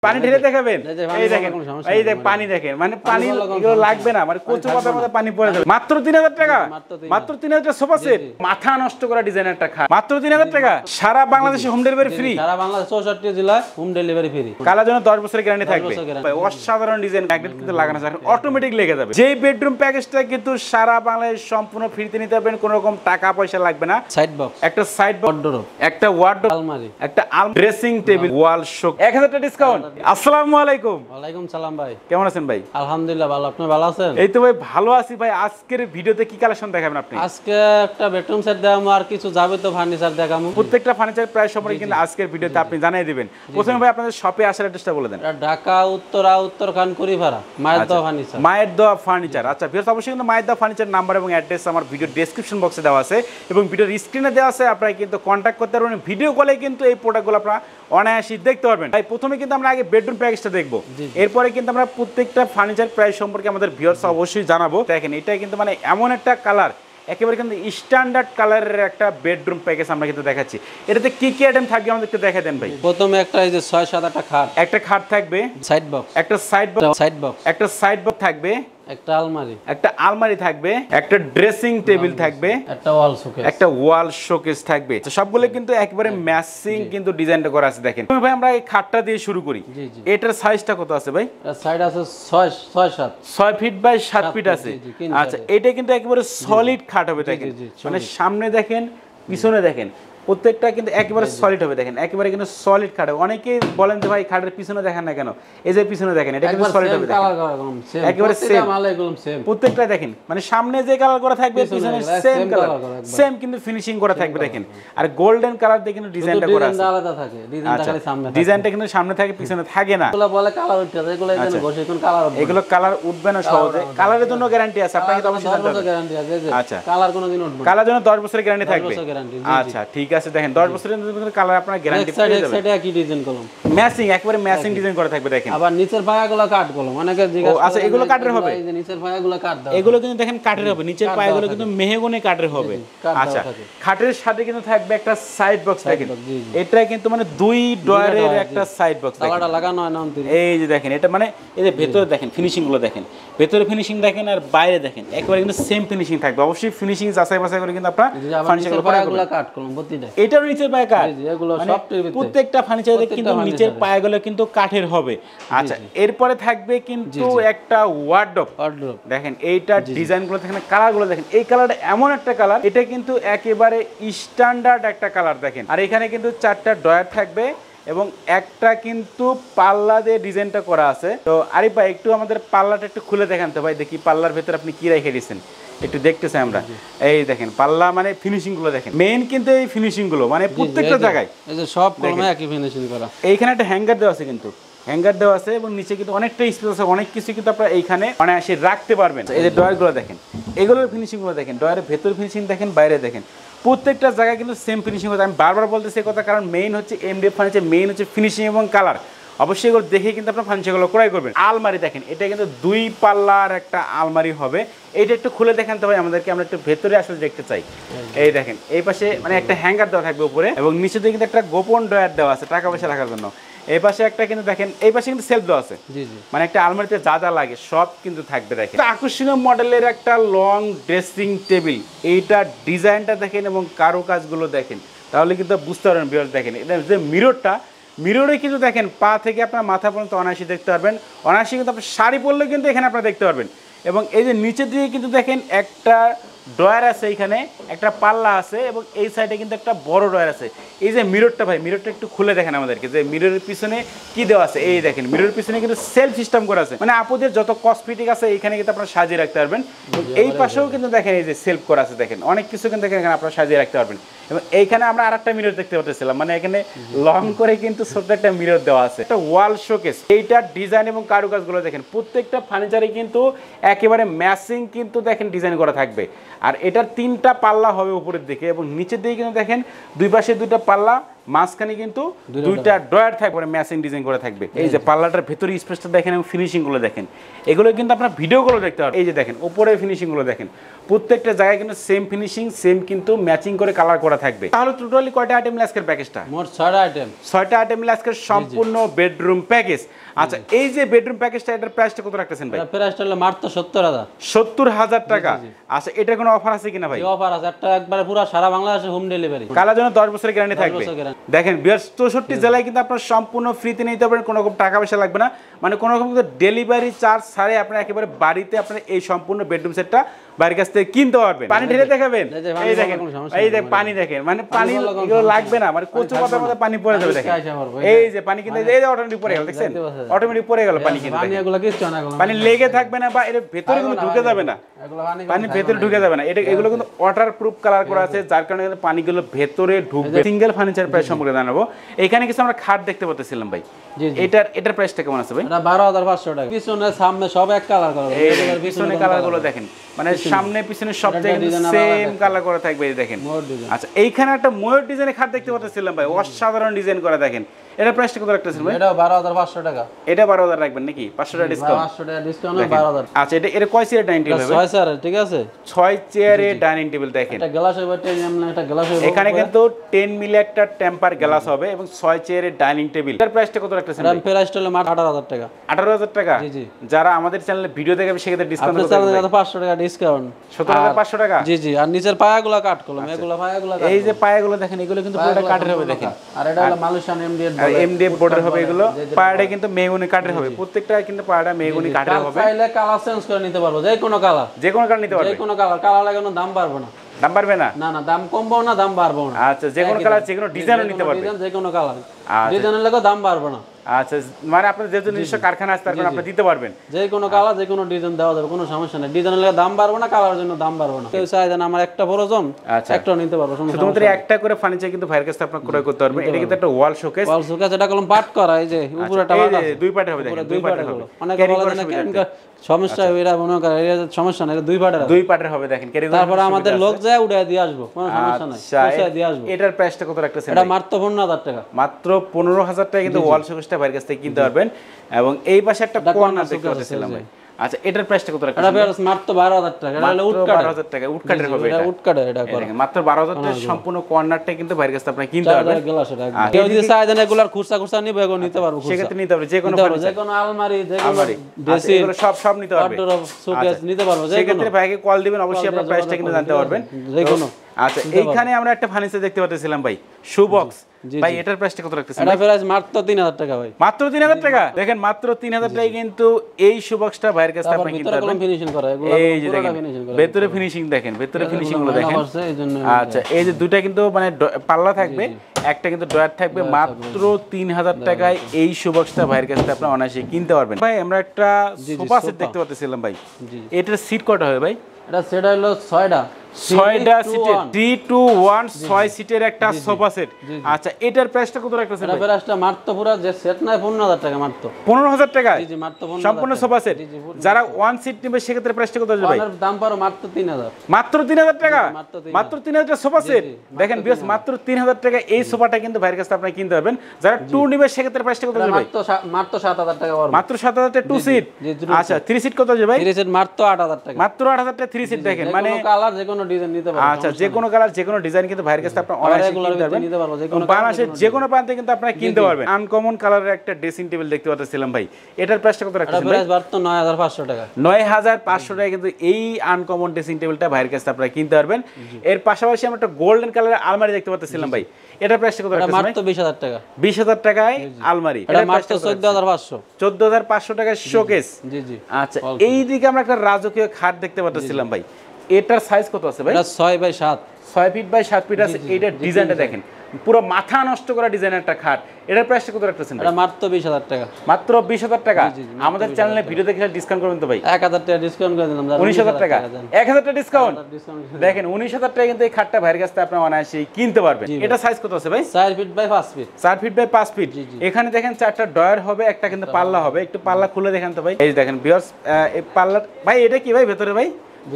পানি ঢেলে দেখাবেন এই দেখেন এই দেখ পানি দেখেন মানে পানি এগুলো লাগবে না মানে কচু পাতার মধ্যে পানি পড়ে যাবে মাত্র 3000 টাকা মাত্র 3000 টাকা সোফা সেট মাথা নষ্ট করা ডিজাইন একটা খা মাত্র 3000 টাকা সারা বাংলাদেশে হোম ডেলিভারি ফ্রি সারা বাংলাদেশ 64 জেলায় হোম ডেলিভারি ফ্রি কালার জন্য 10 বছরের গ্যারান্টি থাকবে অসাধারণ ডিজাইন ম্যাগনেট কিন্তু লাগানো আছে অটোমেটিক লেগে যাবে যেই বেডরুম প্যাকেজটা কিন্তু সারা বাংলাদেশ সম্পূর্ণ ফ্রিতে নিতে পারবেন কোনো রকম টাকা পয়সা লাগবে না সাইড বক্স একটা সাইড ওয়ার্ডরোব একটা ওয়ার্ডরোব আলমারি একটা ড্রেসিং টেবিল ওয়াল শোক 1000 টাকা ডিসকাউন্ট আসসালামু আলাইকুম ওয়ালাইকুম সালাম ভাই কেমন আছেন ভাই আলহামদুলিল্লাহ ভালো আপনি ভালো আছেন এই তো ভাই ভালো আছি ভাই আজকের ভিডিওতে কি কালেকশন দেখাবেন আপনি আজকে একটা বেডরুম সেট দেখাবো আর কিছু যাবিত ফার্নিচার দেখাবো প্রত্যেকটা ফার্নিচার প্রাইস সম্পর্কে কিন্তু আজকের ভিডিওতে আপনি জানিয়ে দিবেন প্রথমে ভাই আপনাদের শপে আসার অ্যাড্রেসটা বলে দেন ঢাকা উত্তরখান কুড়িপাড়া মায়ের দোয়া ফার্নিচার মায়ের দোয়া ফার্নিচার আচ্ছা ভিউয়ার্স অবশ্যই কিন্তু মায়ের দোয়া ফার্নিচার নাম্বার এবং অ্যাড্রেস আমার ভিডিও ডেসক্রিপশন বক্সে দেওয়া আছে এবং ভিডিওর স্ক্রিনে দেওয়া আছে আপনারা কিন্তু কন্ট্যাক্ট করতে পারবেন ভিডিও কলে কিন্তু এই প্রোডাক্টগুলো আপনারা অনায়াসে দেখতে পারবেন তাই প্রথমে কিন্তু আমরা আগে বেডরুম প্যাকেজটা দেখবো এরপরে কিন্তু আমরা প্রত্যেকটা ফার্নিচার প্রাইস সম্পর্কে আমাদের ভিউয়ার্স অবশ্যই জানাবো দেখেন এটা কিন্তু মানে এমন একটা কালার একেবারে কিন্তু স্ট্যান্ডার্ড কালারের একটা বেডরুম প্যাকেজ আমরা কিন্তু দেখাচ্ছি এটাতে কি কি আইটেম থাকবে আমাদেরকে দেখাই দেন ভাই প্রথমে একটা এই যে 6-7টা খাট একটা খাট থাকবে সাইড বক্স একটা সাইড বক্স একটা সাইড বক্স থাকবে একটা আলমারি থাকবে একটা ড্রেসিং টেবিল থাকবে একটা ওয়াল শোকেস থাকবে তো সবগুলো কিন্তু একবারে ম্যাচিং কিন্তু ডিজাইনটা করা আছে দেখেন ভাই আমরা এই খাটটা দিয়ে শুরু করি এটার সাইজটা কত আছে ভাই সাইড আছে 6 ফিট বাই 7 ফিট আছে আচ্ছা এটা কিন্তু একেবারে সলিড খাট হবে দেখেন মানে সামনে দেখেন পিছনে দেখেন প্রত্যেকটা কিন্তু একেবারে সলিড হবে দেখেন একেবারে কিন্তু সলিড খাট হবে অনেকেই বলেন যে ভাই খাটের পিছনে দেখেন না কেন এই যে পিছনে দেখেন এটা কিন্তু সলিড হবে একেবারে সেম প্রত্যেকটা দেখেন মানে সামনে যে কালার করা থাকবে পিছনে সেম কালার সেম কিন্তু ফিনিশিং করা থাকবে দেখেন আর গোল্ডেন কালার দিয়ে কিন্তু ডিজাইনটা করা আছে আলাদা থাকে ডিজাইনটা খালি সামনে থাকে ডিজাইনটা কিন্তু সামনে থাকে পিছনে থাকে না এগুলো বলে কালার উঠে যায় এগুলো এখানে বসে কোন কালার হবে এগুলো কালার উঠবে না সহজে কালারের জন্য গ্যারান্টি আছে আপনাকে তো অবশ্যই জানতে হবে গ্যারান্টি আছে আচ্ছা কালার কোনদিন উঠবে কালার জন্য 10 বছরের গ্যারান্টি থাকবে আচ্ছা ঠিক আছে দেখেন 10 বছরের কালার আপনারা গ্যারান্টি পেয়ে যাবেন সেটা কি ডিজাইন করলাম ম্যাচিং একবারে ম্যাচিং ডিজাইন করা থাকবে দেখেন আবার নিচের পায়াগুলো কাট করলাম অনেকে জিজ্ঞাসা আচ্ছা এগুলো কাঠের হবে এই যে নিচের পায়াগুলো কাট দাও এগুলো কিন্তু দেখেন কাঠের হবে নিচের পায়াগুলো কিন্তু মেহগনি কাঠের হবে আচ্ছা খাটের সাথে কিন্তু থাকবে একটা সাইড বক্স দেখেন এটা কিন্তু মানে দুই ডয়ারের একটা সাইড বক্স দেখেন তালাটা লাগানো হয় না এই যে দেখেন এটা মানে এই যে ভেতরে দেখেন ফিনিশিং গুলো দেখেন ভেতরে ফিনিশিং দেখেন আর বাইরে দেখেন একবারে কিন্তু সেম ফিনিশিং থাকবে অবশ্যই ফিনিশিং যাচাই বাছাই করে কিন্তু আপনারা ফার্নিচারগুলো পায়াগুলো কাট করলাম প্রতিটা এটার নিচের পায়া কাট এগুলো সব প্রত্যেকটা ফার্নিচারে কিন্তু নিচের পায়াগুলো কিন্তু কাঠের হবে আচ্ছা এরপরে থাকবে কিন্তু একটা ওয়ার্ডরোব দেখেন এইটা ডিজাইনগুলো দেখেন কালারগুলো দেখেন এই কালারটা এমন একটা কালার এটা কিন্তু একেবারে স্ট্যান্ডার্ড একটা কালার দেখেন আর এখানে কিন্তু 4টা ডয়ার থাকবে এবং একটা কিন্তু পাল্লা দিয়ে ডিজাইনটা করা আছে তো আরিফ ভাই একটু আমাদের পাল্লাটা একটু খুলে দেখান তো ভাই দেখি পাল্লার ভেতরে আপনি কি রেখে দিয়েছেন একটু দেখতেছি আমরা এই দেখেন পাল্লা মানে ফিনিশিং গুলো দেখেন মেইন কিন্তু এই ফিনিশিং গুলো মানে প্রত্যেকটা জায়গায় এই যে সব কলমে একই ফিনিশিং করা এইখানে একটা হ্যাঙ্গার দেওয়া আছে কিন্তু হ্যাঙ্গার দেওয়া আছে এবং নিচে কিন্তু অনেকটা স্পেস আছে অনেক কিছু কিন্তু আপনারা এইখানে অনায়াসে রাখতে পারবেন এই যে ডয়ারগুলো দেখেন এগুলোর ফিনিশিং গুলো দেখেন ডয়ারের ভেতর ফিনিশিং দেখেন বাইরে দেখেন প্রত্যেকটা জায়গায় কিন্তু সেম ফিনিশিং হচ্ছে আমি বারবার বলতেছি এই কথা কারণ মেইন হচ্ছে এমডিএফ ফার্নিচার মেইন হচ্ছে ফিনিশিং এবং কালার অবশ্যই এগুলো দেখে কিন্তু আপনার ফার্নিচারগুলো ক্রয় করবেন আলমারি দেখেন এটা কিন্তু 2 পাল্লার একটা আলমারি হবে এইটা একটু খুলে দেখেন তো ভাই আমাদেরকে আমরা একটু ভেতরে আসলে দেখতে চাই এই দেখেন এই পাশে মানে একটা হ্যাঙ্গার দেওয়া থাকবে উপরে এবং নিচে দিয়ে কিন্তু একটা গোপন ডয়ার দেওয়া আছে টাকা পয়সা রাখার জন্য এই পাশে একটা কিন্তু দেখেন এই পাশে কিন্তু সেলফ দেওয়া আছে মানে একটা আলমারিতে যা যা লাগে সব কিন্তু থাকবে দেখেন আকর্ষণীয় মডেলের একটা লং ড্রেসিং টেবিল এইটা ডিজাইনটা দেখেন এবং কারুকাজগুলো দেখেন তাহলে কিন্তু বুঝতে পারবেন ভিউয়ার্স দেখেন এটা যে মিররে কিন্তু দেখেন পা থেকে আপনার মাথা পর্যন্ত অনায়াসে দেখতে পারবেন অনায়াসে কিন্তু আপনার শাড়ি পরলে কিন্তু এখানে আপনারা দেখতে পারবেন এবং এই যে নিচে দিয়ে কিন্তু দেখেন একটা ডয়ার আছে এখানে একটা পাল্লা আছে এবং এই সাইডে কিন্তু একটা বড় ডয়ার আছে এই যে মিররটা ভাই মিররটা একটু খুলে দেখেন আমাদেরকে যে মিররের পিছনে কি দেওয়া আছে এই দেখেন মিররের পিছনে কিন্তু সেলফ সিস্টেম করা আছে মানে আপুদের যত কসমেটিক আছে এখানে কিন্তু আপনারা সাজিয়ে রাখতে পারবেন এই পাশেও কিন্তু দেখেন এই যে সেলফ করা আছে দেখেন অনেক কিছু কিন্তু দেখেন এখানে আপনারা সাজিয়ে রাখতে পারবেন এবং এইখানে আমরা আরেকটা মিরর দেখতে পাচ্ছিলাম মানে এখানে লং করে কিন্তু ছোট্ট একটা মিরর দেওয়া আছে একটা ওয়াল শোকেস এইটার ডিজাইন এবং কারুকাজগুলো দেখেন প্রত্যেকটা ফার্নিচারে কিন্তু একেবারে ম্যাচিং কিন্তু দেখেন ডিজাইন করা থাকবে আর এটার 3টা পাল্লা হবে উপরের দিকে এবং নিচের দিকে কিন্তু দেখেন দুই পাশে 2টা পাল্লা মাঝখানে কিন্তু দুইটা ড্রয়ার থাকবে, ম্যাচিং ডিজাইন করে থাকবে। এই যে পাল্লাটার ভেতরে স্পেসটা দেখেন এবং ফিনিশিং গুলো দেখেন, এগুলো কিন্তু আপনার ভিডিওগুলো দেখতে পারবেন। এই যে দেখেন উপরে ফিনিশিং গুলো দেখেন, প্রত্যেকটা জায়গায় কিন্তু সেম ফিনিশিং, সেম কিন্তু ম্যাচিং করে কালার করা থাকবে। তাহলে টোটালি কয়টা আইটেম আজকের প্যাকেজটা? মোট 6টা আইটেম। 6টা আইটেম আজকের সম্পূর্ণ বেডরুম প্যাকেজ। আচ্ছা, এই যে বেডরুম প্যাকেজটা, এটার প্রাইসটা কত রাখতেছেন ভাই? প্রাইসটা হলো মাত্র 70,000। 70,000 টাকা। আচ্ছা, এটা কোনো অফার আছে কিনা ভাই? অফার আছে, একটা একবারে পুরো সারা বাংলাদেশে হোম ডেলিভারি। কালার জন্য 10 বছরের গ্যারান্টি থাকবে। দেখেন 64 জেলায় কিন্তু আপনারা সম্পূর্ণ ফ্রিতে নিতে পারেন, কোনো রকম টাকা পয়সা লাগবে না, মানে কোনো রকম ডেলিভারি চার্জ ছাড়াই আপনারা একেবারে বাড়িতে আপনারা এই সম্পূর্ণ বেডরুম সেটটা বাড়ির কাছ থেকে কিনতে পারবেন। পানি ঢেলে দেখাবেন, এই দেখেন, এই যে পানি দেখেন, মানে পানি এগুলো লাগবে না, মানে কচু পাতার মধ্যে পানি পড়ে যাবে। দেখেন এই যে পানি কিন্তু এই যে অটোমেটিক পড়ে গেল, দেখছেন অটোমেটিক পড়ে গেল পানি, কিন্তু পানি লেগে থাকবে না বা এর ভেতরে কিন্তু ঢুকে যাবে না, পানি ভেতরে ঢুকে যাবে না। এটা এগুলো কিন্তু ওয়াটার প্রুফ কালার করা আছে, যার কারণে কিন্তু পানিগুলো ভেতরে ঢুকবে। সিঙ্গেল ফার্নিচার প্রাইস সম্পর্কে জানাবো। এখানে কিছু আমরা খাট দেখতে পাচ্ছিলাম ভাই, এটার প্রাইসটা কেমন আছে ভাই? এটা 12,500 টাকা। পিছনে সামনে সব এক কালার করা, এই পিছনে কালারগুলো দেখেন, মানে সামনে পিছনে সব জায়গায় সেম কালার করা থাকবে। এই দেখেন, আচ্ছা এইখানে একটা ময়ূর ডিজাইনের খাট দেখতে পাচ্ছিলাম ভাই, অসাধারণ ডিজাইন করা। দেখেন এটার প্রাইসটা কত রাখতেছেন ভাই? এটা 12,500 টাকা। এটা 12,000 রাখবেন নাকি? 500 টাকা ডিসকাউন্ট? 500 টাকা ডিসকাউন্ট, 12,000। আচ্ছা, এটা কয় চেয়ার ডাইনিং টেবিল হবে? 6 চেয়ার, ঠিক আছে, 6 চেয়ারে ডাইনিং টেবিল। দেখেন এটা গ্লাস হবে, একটা গ্লাস হবে, এখানে কিন্তু 10 মিলি একটা টেম্পার গ্লাস হবে এবং 6 চেয়ারে ডাইনিং টেবিল। এটার প্রাইসটা কত রাখতেছেন ভাই? এর প্রাইসটা হলো মাত্র 18,000 টাকা। 18,000 টাকা? জি জি। যারা আমাদের চ্যানেলে ভিডিও দেখবে সেক্ষেত্রে ডিসকাউন্ট কত? 500 টাকা ডিসকাউন্ট। 17,500 টাকা? জি জি। আর নিচের পায়াগুলো কাট করলাম, এগুলো পায়াগুলো কাট। এই যে পায়াগুলো দেখেন, এগুলো কিন্তু পুরোটা কাঠের হবে। দেখেন, আর এটা হলো মালয়েশিয়ান এমডিএফ বোর্ডের হবে। এগুলো পায়াটা কিন্তু মেহগনি কাঠের হবে, প্রত্যেকটা কিন্তু পায়াটা মেহগনি কাঠের হবে। চাইলে কালার চেঞ্জ করে নিতে পারবো, যে কোনো কালার, যে কোনো কালার নিতে পারবে। যে কোনো কালার, কালার লাগে কোনো দাম বাড়বে না। দাম বাড়বে না? না না, দাম কমবো না, দাম বাড়বো না। আচ্ছা, যে কোনো কালার, যে কোনো ডিজাইনও নিতে পারবে, যে কোনো কালার ডিজাইনের লাগে দাম বাড়বে না। আচ্ছা, মানে আপনার যেহেতু নিজস্ব কারখানা আছে তার কারণে আপনি দিতে পারবেন, যে কোনো কালার, যে কোনো ডিজাইন দেওয়া যাবে, কোনো সমস্যা নেই। ডিজাইনের লাগে দাম বাড়বে না, কালারের জন্য দাম বাড়বে না। কেউ চাই দেন আমার একটা প্রয়োজন, একটা নিতে পারবো, শুধুমাত্র একটা করে ফার্নিচার কিন্তু ভাইয়ের কাছে আপনি ক্রয় করতে পারবেন। এটা কিন্তু একটা ওয়াল শোকেস। ওয়াল শোকেস, এটা কলম পাট করা, এই যে উপরেটা পাট আছে, দুই পাটে হবে। দেখেন দুই পাটে হবে। অনেকে বলে না সমস্যা, এরা মনে করে এর সমস্যা নাই, দুই পাটের হবে। দেখেন তারপরে আমাদের লোক যায় উড়ায় দিয়ে আসবো, কোনো সমস্যা নাই, পৌঁছায় দিয়ে আসবো। এটার প্রাইসটা কত রাখতেছেন? এটা মাত্র 15,000 টাকা। মাত্র 15,000 টাকা কিন্তু ওয়াল শোকেসটা ভাইয়ের কাছ থেকে কিনতে পারবেন। এবং এই পাশে একটা কর্নার দেখতে পাচ্ছিলাম ভাই। আচ্ছা, এটার প্রাইসটা কত রাখতেছেন? এটা মাত্র 12,000 টাকা। এটা হলো উড কাট, 12,000 টাকা উড কাটের হবে। এটা উড কাট, এটা করে মাত্র 12,000 টাকা সম্পূর্ণ কর্নারটা কিন্তু ভাইয়ের কাছে আপনি কিনতে পারবেন। কেউ যদি চায় দেন এগুলার খুচরা নিবে, এগুলো নিতে পারবো, সেক্ষেত্রে নিতে পারবে। যে কোনো আলমারি, যে কোনো ড্রেসিং, এগুলো সব নিতে পারবে, শোকেস নিতে পারবো। সেক্ষেত্রে ভাইকে কল দিবেন, অবশ্যই আপনার প্রাইসটা কিন্তু জানতে পারবেন যে কোনো। আচ্ছা, এইখানে আমরা একটা ফার্নিচার দেখতে পাচ্ছিলাম ভাই, শু বক্স ভাই, এটার প্রাইসটা কত রাখতেছেন? এটা প্রাইস মাত্র 3,000 টাকা ভাই। মাত্র 3,000 টাকা? দেখেন মাত্র 3,000 টাকায় কিন্তু এই শু বক্সটা ভাইয়ের কাছে আপনি কিনতে পারবেন। ফিনিশিং করা, এগুলো এই যে দেখেন ভেতরে ফিনিশিং, দেখেন ভেতরে ফিনিশিং গুলো দেখেন। আচ্ছা, এই যে দুইটা কিন্তু মানে পাল্লা থাকবে, একটা কিন্তু ড্রয়ার থাকবে। মাত্র 3,000 টাকায় এই শু বক্সটা ভাইয়ের কাছে আপনি অনায়াসে কিনতে পারবেন। ভাই আমরা একটা সোফা সেট দেখতে পাচ্ছিলাম ভাই, এটার সিট কয়টা হবে ভাই? এটা সেট হলো 6টা সিটের 3 to 1 6 সিটের একটা সোফা সেট। আচ্ছা, এটার প্রাইসটা কত রাখতেছেন ভাই? এটা প্রাইসটা মাত্র পুরো যে সেট নাই 15,000 টাকা মাত্র। 15,000 টাকা? জি জি, মাত্র 15,000 সম্পূর্ণ সোফা সেট। যারা 1 সিট নেবে সেক্ষেত্রে প্রাইসটা কত আসবে ভাই? এর দাম পারো মাত্র 3,000। মাত্র 3,000 টাকা? মাত্র 3,000 টাকা সোফা সেট। দেখেন বিয়াস, মাত্র 3,000 টাকা এই সোফাটা কিন্তু ভাইয়ের কাছে আপনি কিনতে পারবেন। যারা 2 নেবে সেক্ষেত্রে প্রাইসটা কত আসবে ভাই? মাত্র 7,000 টাকা পারো। মাত্র 7,000 টাকা 2 সিট। আচ্ছা, 3 সিট কত আসবে ভাই? 3 সিট মাত্র 8,000 টাকা। মাত্র 8,000 টাকা 3 সিট। দেখেন মানে যে কোনো কালার, যে কোনো ডিজাইন নিতে পারবেন। আচ্ছা, যে কোনো কালার, যে কোনো ডিজাইন কিন্তু ভাইয়ের কাছে আপনি অনায়াসে কিনতে পারবেন। বাংলাদেশের যে কোনো প্রান্তে কিন্তু আপনারা কিনতে পারবেন। আনকমন কালারের একটা ড্রেসিং টেবিল দেখতে পাচ্ছিলাম ভাই, এটার প্রাইসটা কত রাখতেছেন ভাই? প্রাইস মাত্র 9,500 টাকা। 9,500 টাকা কিন্তু এই আনকমন ড্রেসিং টেবিলটা ভাইয়ের কাছে আপনারা কিনতে পারবেন। এর পাশাপাশি আমরা একটা গোল্ডেন কালারের আলমারি দেখতে পাচ্ছিলাম ভাই, এটার প্রাইসটা কত রাখতেছেন ভাই? মাত্র 20,000 টাকা। 20,000 টাকায় আলমারি। এটা মাত্র 14,500। 14,500 টাকার শোকেস। জি জি। আচ্ছা, এই দিকে আমরা একটা রাজকীয় খাট দেখতে পাচ্ছিলাম ভাই, এটার সাইজ কত আছে ভাই? এটা 6x7। 6 ফিট বাই 7 ফিট আছে। এইটার ডিজাইনটা দেখেন, পুরো মাথা নষ্ট করা ডিজাইনের একটা খাট। এটার প্রাইসটা কত রাখতেছেন? এটা মাত্র 20,000 টাকা। মাত্র 20,000 টাকা? আমাদের চ্যানেলে ভিডিও দেখে ডিসকাউন্ট করবেন তো ভাই? 1,000 টাকা ডিসকাউন্ট করে দিলাম। 19,000 টাকা? 1,000 টাকা ডিসকাউন্ট? দেখেন 19,000 টাকা কিন্তু এই খাটটা ভাইয়ের কাছে আপনি অনায়াসে কিনতে পারবেন। এটা সাইজ কত আছে ভাই? 4 feet by 5 feet. 4 feet by 5 feet. এখানে দেখেন 4টা ড্রয়ার হবে, একটা কিন্তু পাল্লা হবে। একটু পাল্লা খুলে দেখেন তো ভাই। এই দেখেন ভিউয়ার্স, এই পাল্লা ভাই, এটা কি ভাই ভেতরে ভাই?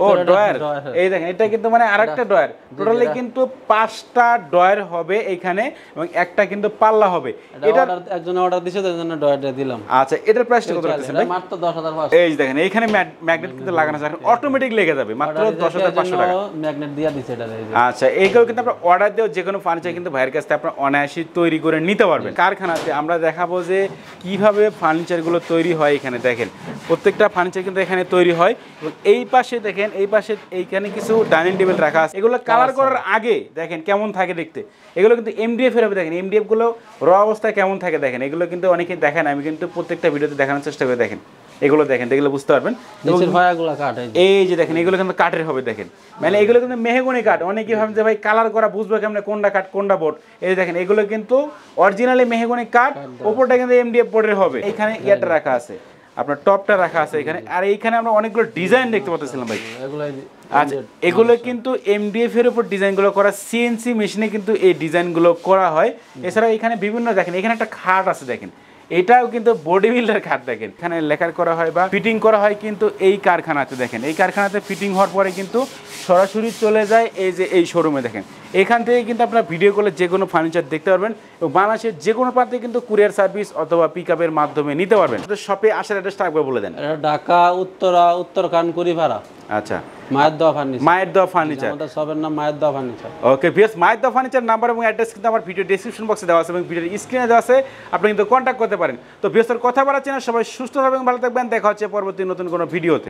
ও ড্রয়ার, এই দেখেন এটা কিন্তু মানে আরেকটা ড্রয়ার, টোটালি কিন্তু 5টা ড্রয়ার হবে এখানে এবং একটা কিন্তু পাল্লা হবে। এটা একজন অর্ডার দিয়েছে তার জন্য ড্রয়ারটা দিলাম। আচ্ছা এটার প্রাইসটা কত রাখতেছেন ভাই? মাত্র 10,500। এই দেখেন এইখানে ম্যাগনেট কিন্তু লাগানো আছে, অটোমেটিক লেগে যাবে, মাত্র 10,500 টাকা ম্যাগনেট দিয়া দিছে এটা। আচ্ছা এইগুলো কিন্তু আপনারা অর্ডার দিয়েও যে কোনো ফার্নিচার কিন্তু ভাইয়ের কাছ থেকে আপনারা অনায়াসে তৈরি করে নিতে পারবেন। কারখানাতে আমরা দেখাবো যে কিভাবে ফার্নিচারগুলো তৈরি হয়। এখানে দেখেন প্রত্যেকটা ফার্নিচার কিন্তু এখানে তৈরি হয় এবং এই পাশে দেখেন, এই পাশে এইখানে কিছু ডাইনিং টেবিল রাখা আছে, এগুলো কালার করার আগে দেখেন কেমন থাকে দেখতে। এগুলো কিন্তু এমডিএফ এর হবে, দেখেন এমডিএফ গুলো র অবস্থায় কেমন থাকে দেখেন। এগুলো কিন্তু অনেকে দেখেন, আমি কিন্তু প্রত্যেকটা ভিডিওতে দেখানোর চেষ্টা করে দেখেন। এগুলো দেখেন, দেখলে বুঝতে পারবেন। এই যে দেখেন এগুলো কিন্তু কাঠের হবে, দেখেন মানে এগুলো কিন্তু মেহগনি কাঠ। অনেকে ভাবেন যে ভাই কালার করা বুঝবো কেমন, কোনটা কাঠ কোনটা বোর্ড। এই দেখেন এগুলো কিন্তু অরিজিনালি মেহগনি কাঠ, ওপরটা কিন্তু এমডিএফ বোর্ডের হবে। এখানে ইয়াটা রাখা আছে, আপনার টপটা রাখা আছে এখানে। আর এইখানে আমরা অনেকগুলো ডিজাইন দেখতে পাচ্ছিলাম ভাই। আচ্ছা এগুলো কিন্তু এমডিএফ এর উপর ডিজাইনগুলো করা, সিএনসি মেশিনে কিন্তু এই ডিজাইনগুলো করা হয়। এছাড়া এখানে বিভিন্ন দেখেন, এখানে একটা খাট আছে দেখেন, এটাও কিন্তু বডি বিল্ডার খাট। দেখেন এখানে লেখার করা হয় বা ফিটিং করা হয় কিন্তু এই কারখানাতে। দেখেন এই কারখানাতে ফিটিং হওয়ার পরে কিন্তু সরাসরি চলে যায় এই যে এই শোরুমে। দেখেন এখান থেকে কিন্তু আপনারা ভিডিও কলে যে কোনো ফার্নিচার দেখতে পারবেন এবং বাংলাদেশের যে কোনো প্রান্তে কিন্তু কুরিয়ার সার্ভিস অথবা পিকআপের মাধ্যমে নিতে পারবেন। শপে আসার অ্যাড্রেসটা একবার বলে দেন। এটা ঢাকা উত্তরখান কুড়িপাড়া। আচ্ছা মায়ের দোয়া ফার্নিচার। মায়ের দোয়া ফার্নিচার, আমাদের শপের নাম মায়ের দোয়া ফার্নিচার। ওকে ভিউয়ার্স, মায়ের দোয়া ফার্নিচার নাম্বার এবং অ্যাড্রেস কিন্তু আমার ভিডিও ডেসক্রিপশন বক্সে দেওয়া আছে এবং ভিডিওর স্ক্রিনে দেওয়া আছে, আপনি কিন্তু কন্ট্যাক্ট করতে পারেন। তো ভিউয়ার্স কথা বলার জন্য সবাই সুস্থ থাকবেন, ভালো থাকবেন, দেখা হচ্ছে পরবর্তী নতুন কোনো ভিডিওতে।